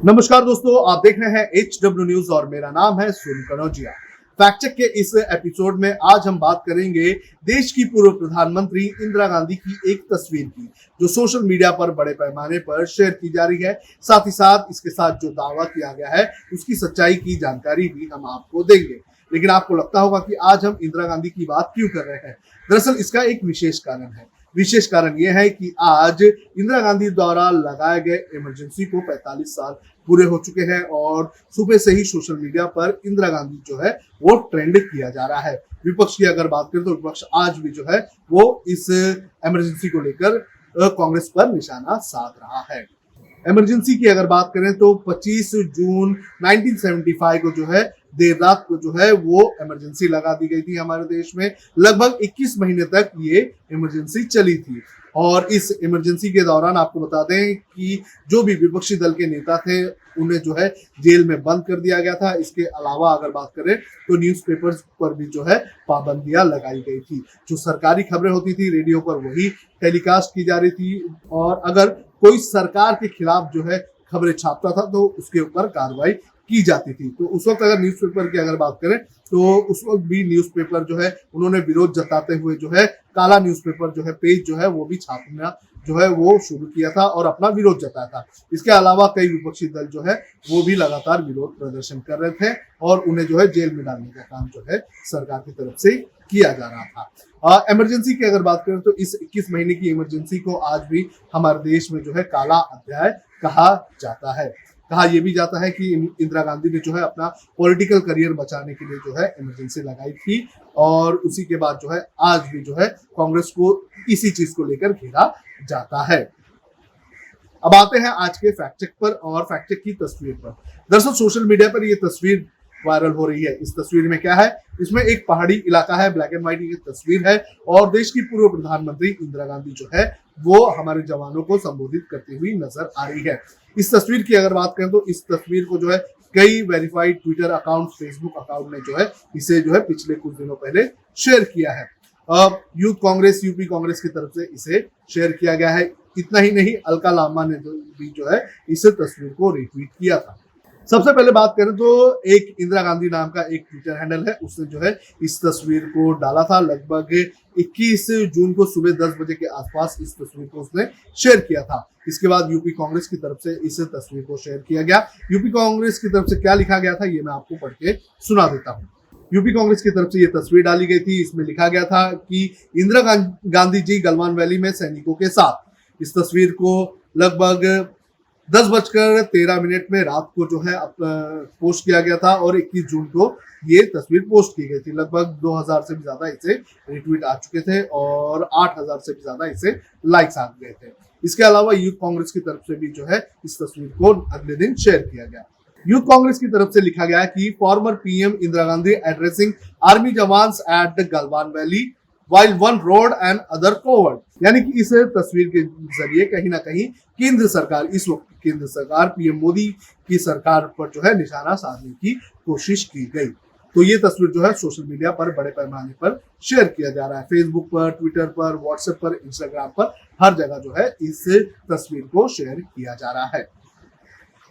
नमस्कार दोस्तों, आप देख रहे हैं HW न्यूज और मेरा नाम है सोनू कनौजिया। फैक्ट चेक के इस एपिसोड में आज हम बात करेंगे देश की पूर्व प्रधानमंत्री इंदिरा गांधी की एक तस्वीर की, जो सोशल मीडिया पर बड़े पैमाने पर शेयर की जा रही है। साथ ही साथ इसके साथ जो दावा किया गया है उसकी सच्चाई की जानकारी भी हम आपको देंगे। लेकिन आपको लगता होगा कि आज हम इंदिरा गांधी की बात क्यों कर रहे हैं। दरअसल इसका एक विशेष कारण है। विशेष कारण यह है कि आज इंदिरा गांधी द्वारा लगाए गए इमरजेंसी को 45 साल पूरे हो चुके हैं और सुबह से ही सोशल मीडिया पर इंदिरा गांधी जो है वो ट्रेंड किया जा रहा है। विपक्ष की अगर बात करें तो विपक्ष आज भी जो है वो इस इमरजेंसी को लेकर कांग्रेस पर निशाना साध रहा है। इमरजेंसी की अगर बात करें तो 25 जून 1975 को जो है देर रात को जो है वो इमरजेंसी लगा दी गई थी हमारे देश में। लगभग 21 महीने तक ये इमरजेंसी चली थी और इस इमरजेंसी के दौरान आपको बता दें कि जो भी विपक्षी दल के नेता थे उन्हें जो है जेल में बंद कर दिया गया था। इसके अलावा अगर बात करें तो न्यूज़पेपर्स पर भी जो है पाबंदियां लगाई गई थी। जो सरकारी खबरें होती थी रेडियो पर वही टेलीकास्ट की जा रही थी और अगर कोई सरकार के खिलाफ जो है खबरें छापता था तो उसके ऊपर कार्रवाई की जाती थी। तो उस वक्त अगर न्यूज़पेपर की अगर बात करें तो उस वक्त भी न्यूज़पेपर जो है उन्होंने विरोध जताते हुए जो है काला न्यूज़पेपर जो है पेज जो है वो भी छापना जो है वो शुरू किया था और अपना विरोध जताया था। इसके अलावा कई विपक्षी दल जो है वो भी लगातार विरोध प्रदर्शन कर रहे थे और उन्हें जो है जेल में डालने का काम जो है सरकार की तरफ से किया जा रहा था। इमरजेंसी की अगर बात करें तो इस 21 महीने की इमरजेंसी को आज भी हमारे देश में जो है काला अध्याय कहा जाता है। कहा यह भी जाता है कि इंदिरा गांधी ने जो है अपना पॉलिटिकल करियर बचाने के लिए जो है इमरजेंसी लगाई थी और उसी के बाद जो है आज भी जो है कांग्रेस को इसी चीज को लेकर घेरा जाता है। अब आते हैं आज के फैक्ट चेक पर और फैक्ट चेक की तस्वीर पर। दरअसल सोशल मीडिया पर यह तस्वीर वायरल हो रही है। इस तस्वीर में क्या है, इसमें एक पहाड़ी इलाका है, ब्लैक एंड व्हाइट की तस्वीर है और देश की पूर्व प्रधानमंत्री इंदिरा गांधी जो है वो हमारे जवानों को संबोधित करती हुई नजर आ रही है। इस तस्वीर की अगर बात करें तो इस तस्वीर को जो है कई verified Twitter account, Facebook account ने जो है इसे जो है पिछले कुछ दिनों पहले शेयर किया है। यूथ कांग्रेस, यूपी कांग्रेस की तरफ से इसे शेयर किया गया है। इतना ही नहीं, अलका लांबा ने भी जो है इस तस्वीर को रिट्वीट किया था। सबसे पहले बात करें तो एक इंदिरा गांधी नाम का एक ट्विटर हैंडल है, उसने जो है इस तस्वीर को डाला था। लगभग 21 जून को सुबह 10 बजे के आसपास इस तस्वीर को उसने शेयर किया था। इसके बाद यूपी कांग्रेस की तरफ से इस तस्वीर को शेयर किया गया। यूपी कांग्रेस की तरफ से क्या लिखा गया था ये मैं आपको पढ़ के सुना देता हूँ। यूपी कांग्रेस की तरफ से ये तस्वीर डाली गई थी। इसमें लिखा गया था कि इंदिरा गांधी जी गलवान वैली में सैनिकों के साथ। इस तस्वीर को लगभग 10:13 में रात को जो है पोस्ट किया गया था और 21 जून को ये तस्वीर पोस्ट की गई थी। लगभग 2000 से भी ज्यादा इसे रिट्वीट आ चुके थे और 8000 से भी ज्यादा इसे लाइक्स आ गए थे। इसके अलावा यूथ कांग्रेस की तरफ से भी जो है इस तस्वीर को अगले दिन शेयर किया गया। यूथ कांग्रेस की तरफ से लिखा गया कि former PM Indira Gandhi addressing army jawans at Galwan valley while one road and other covered। यानी कि इस तस्वीर के जरिए कहीं ना कहीं केंद्र सरकार, इस वक्त केंद्र सरकार पीएम मोदी की सरकार पर जो है निशाना साधने की कोशिश की गई। तो ये तस्वीर जो है सोशल मीडिया पर बड़े पैमाने पर शेयर किया जा रहा है। फेसबुक पर, ट्विटर पर, व्हाट्सएप पर, इंस्टाग्राम पर, हर जगह जो है इस तस्वीर को शेयर किया जा रहा है।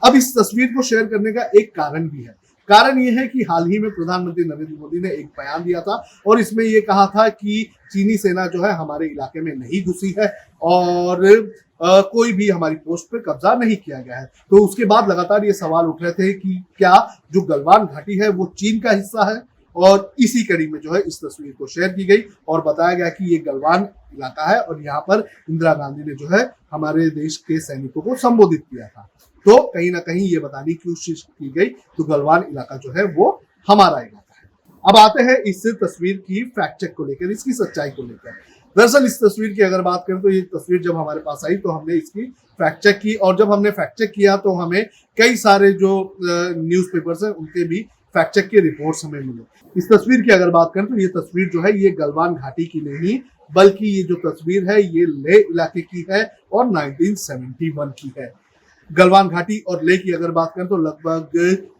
अब इस तस्वीर को शेयर करने का एक कारण भी है। कारण यह है कि हाल ही में प्रधानमंत्री नरेंद्र मोदी ने एक बयान दिया था और इसमें यह कहा था कि चीनी सेना जो है हमारे इलाके में नहीं घुसी है और कोई भी हमारी पोस्ट पे कब्जा नहीं किया गया है। तो उसके बाद लगातार ये सवाल उठ रहे थे कि क्या जो गलवान घाटी है वो चीन का हिस्सा है, और इसी कड़ी में जो है इस तस्वीर को शेयर की गई और बताया गया कि ये गलवान इलाका है और यहाँ पर इंदिरा गांधी ने जो है हमारे देश के सैनिकों को संबोधित किया था। तो कहीं ना कहीं ये बताने की कोशिश की गई तो गलवान इलाका जो है वो हमारा इलाका है। अब आते हैं इस तस्वीर की फैक्ट चेक को लेकर, इसकी सच्चाई को लेकर। दरअसल इस तस्वीर की अगर बात करें तो ये तस्वीर जब हमारे पास आई तो हमने इसकी फैक्ट चेक की और जब हमने फैक्ट चेक किया तो हमें कई सारे जो न्यूज़पेपर्स हैं उनके भी फैक्ट चेक के रिपोर्ट्स हमें मिले। इस तस्वीर की अगर बात करें तो ये तस्वीर जो है ये गलवान घाटी की नहीं बल्कि ये जो तस्वीर है ये लेह इलाके की है और 1971 की है। गलवान घाटी और लेह की अगर बात करें तो लगभग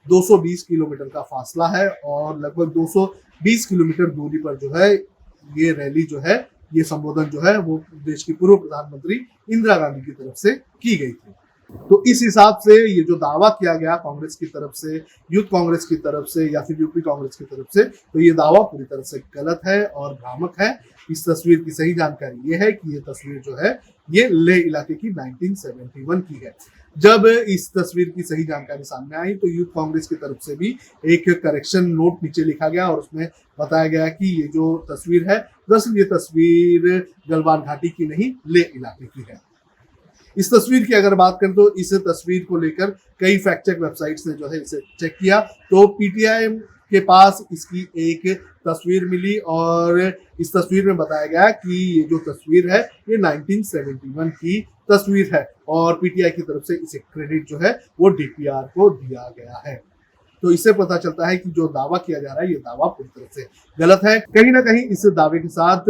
220 किलोमीटर का फासला है और लगभग 220 किलोमीटर दूरी पर जो है ये रैली जो है, ये संबोधन जो है वो देश की पूर्व प्रधानमंत्री इंदिरा गांधी की तरफ से की गई थी। तो इस हिसाब से ये जो दावा किया गया कांग्रेस की तरफ से, यूथ कांग्रेस की तरफ से या फिर यूपी कांग्रेस की तरफ से, तो ये दावा पूरी तरह से गलत है और भ्रामक है। इस तस्वीर की सही जानकारी ये है कि ये तस्वीर जो है ये लेह इलाके की 1971 की है। जब इस तस्वीर की सही जानकारी सामने आई तो यूथ कांग्रेस की तरफ से भी एक करेक्शन नोट नीचे लिखा गया और उसमें बताया गया कि ये जो तस्वीर है, दरअसल ये तस्वीर गलवान घाटी की नहीं, लेह इलाके की है। इस तस्वीर की अगर बात करें तो इस तस्वीर को लेकर कई फैक्ट चेक वेबसाइट्स ने जो है इसे चेक किया, तो पीटीआई के पास इसकी एक तस्वीर मिली और इस तस्वीर में बताया गया कि ये जो तस्वीर है ये 1971 की तस्वीर है और पीटीआई की तरफ से इसे क्रेडिट जो है वो डीपीआर को दिया गया है। तो इससे पता चलता है कि जो दावा किया जा रहा है ये दावा पूरी तरह से गलत है। कहीं ना कहीं इस दावे के साथ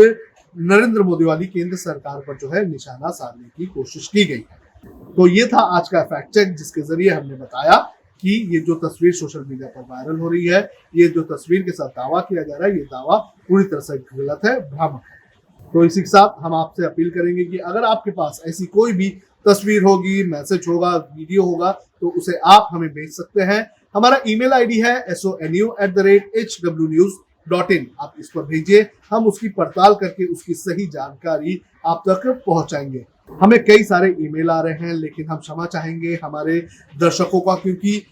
नरेंद्र मोदी वाली केंद्र सरकार पर जो है निशाना साधने की कोशिश की गई है। तो ये था आज का फैक्ट चेक जिसके जरिए हमने बताया कि ये जो तस्वीर सोशल मीडिया पर वायरल हो रही है, ये जो तस्वीर के साथ दावा किया जा रहा है, ये दावा पूरी तरह से गलत है, भ्रामक है। तो इसी के साथ हम आपसे अपील करेंगे कि अगर आपके पास ऐसी कोई भी तस्वीर होगी, मैसेज होगा, वीडियो होगा, तो उसे आप हमें भेज सकते हैं। हमारा ईमेल आईडी है sonu@hwnews.in। आप इस पर भेजिए, हम उसकी पड़ताल करके उसकी सही जानकारी आप तक पहुंचाएंगे। हमें कई सारे ईमेल आ रहे हैं लेकिन हम क्षमा चाहेंगे हमारे दर्शकों का, क्योंकि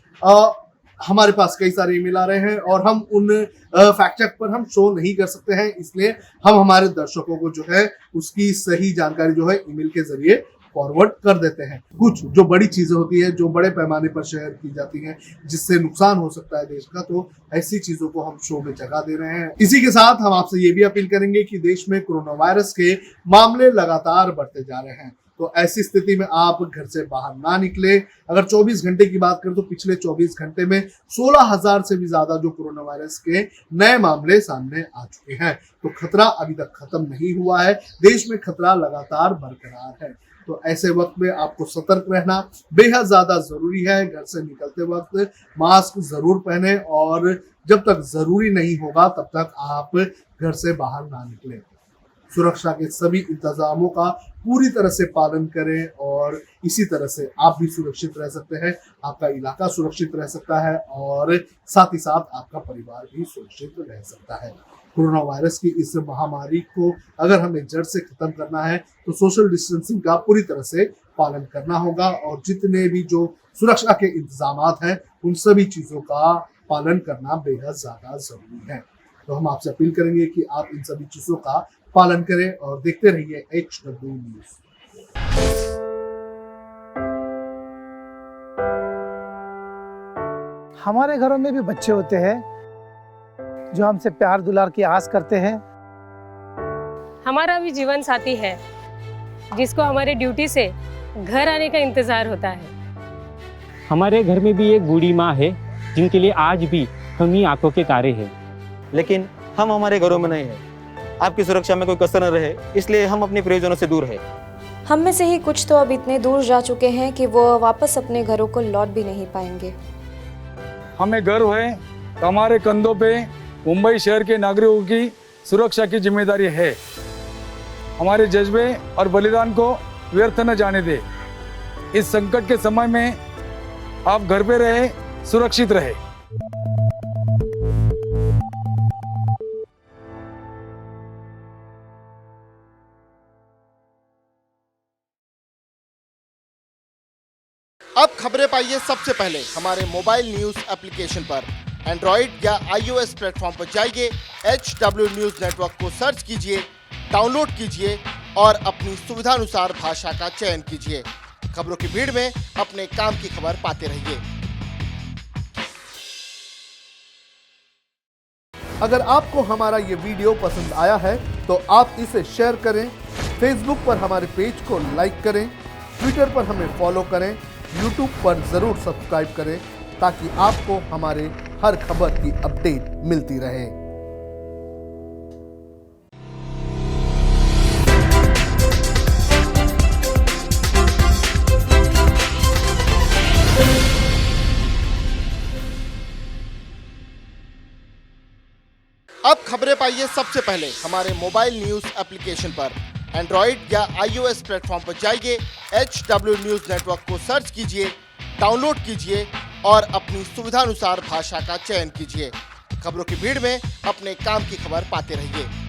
हमारे पास कई सारे ईमेल आ रहे हैं और हम उन फैक्ट चेक पर हम शो नहीं कर सकते हैं, इसलिए हम हमारे दर्शकों को जो है उसकी सही जानकारी जो है ईमेल के जरिए फॉरवर्ड कर देते हैं। कुछ जो बड़ी चीजें होती है, जो बड़े पैमाने पर शेयर की जाती हैं, जिससे नुकसान हो सकता है देश का, तो ऐसी चीजों को हम शो में जगह दे रहे हैं। इसी के साथ हम आपसे ये भी अपील करेंगे कि देश में कोरोना वायरस के मामले लगातार बढ़ते जा रहे हैं, तो ऐसी स्थिति में आप घर से बाहर ना निकले। अगर 24 घंटे की बात करें तो पिछले 24 घंटे में 16,000 से भी ज्यादा जो कोरोना वायरस के नए मामले सामने आ चुके हैं। तो खतरा अभी तक खत्म नहीं हुआ है, देश में खतरा लगातार बरकरार है। तो ऐसे वक्त में आपको सतर्क रहना बेहद ज्यादा जरूरी है। घर से निकलते वक्त मास्क जरूर पहने और जब तक जरूरी नहीं होगा तब तक आप घर से बाहर ना निकलें। सुरक्षा के सभी इंतजामों का पूरी तरह से पालन करें और इसी तरह से आप भी सुरक्षित रह सकते हैं, आपका इलाका सुरक्षित रह सकता है और साथ ही साथ आपका परिवार भी सुरक्षित रह सकता है। कोरोना वायरस की इस महामारी को अगर हमें जड़ से खत्म करना है तो सोशल डिस्टेंसिंग का पूरी तरह से पालन करना होगा और जितने भी जो सुरक्षा के इंतजामात हैं उन सभी चीजों का पालन करना बेहद ज्यादा जरूरी है। तो हम आपसे अपील करेंगे कि आप इन सभी चीजों का पालन करें और देखते रहिए HW न्यूज। हमारे घरों में भी बच्चे होते हैं जो हमसे प्यार दुलार की आस करते हैं। हमारा भी जीवन साथी है जिसको हमारे ड्यूटी से घर आने का इंतजार होता है। हमारे घर में भी एक बूढ़ी माँ है जिनके लिए आज भी हम ही आंखों के तारे हैं। लेकिन हम हमारे घरों में नहीं हैं। आपकी सुरक्षा में कोई कसर न रहे इसलिए हम अपने प्रियजनों से दूर हैं। हम में से ही कुछ तो अब इतने दूर जा चुके हैं कि वो वापस अपने घरों को लौट भी नहीं पाएंगे। हमें गर्व है कि हमारे कंधों पे मुंबई शहर के नागरिकों की सुरक्षा की जिम्मेदारी है। हमारे जज्बे और बलिदान को व्यर्थ न जाने दे। इस संकट के समय में आप घर पे रहे, सुरक्षित रहे। अब खबरें पाइए सबसे पहले हमारे मोबाइल न्यूज एप्लीकेशन पर। एंड्रॉइड या iOS प्लेटफॉर्म पर जाइए, HW न्यूज नेटवर्क को सर्च कीजिए, डाउनलोड कीजिए और अपनी सुविधानुसार भाषा का चयन कीजिए। खबरों की भीड़ में अपने काम की खबर पाते रहिए। अगर आपको हमारा ये वीडियो पसंद आया है तो आप इसे शेयर करें, फेसबुक पर हमारे पेज को लाइक करें, ट्विटर पर हमें फॉलो करें, यूट्यूब पर जरूर सब्सक्राइब करें ताकि आपको हमारे हर खबर की अपडेट मिलती रहे। अब खबरें पाइए सबसे पहले हमारे मोबाइल न्यूज एप्लीकेशन पर। एंड्रॉइड या iOS प्लेटफॉर्म पर जाइए, HW न्यूज नेटवर्क को सर्च कीजिए, डाउनलोड कीजिए और अपनी सुविधानुसार भाषा का चयन कीजिए। खबरों की भीड़ में अपने काम की खबर पाते रहिए।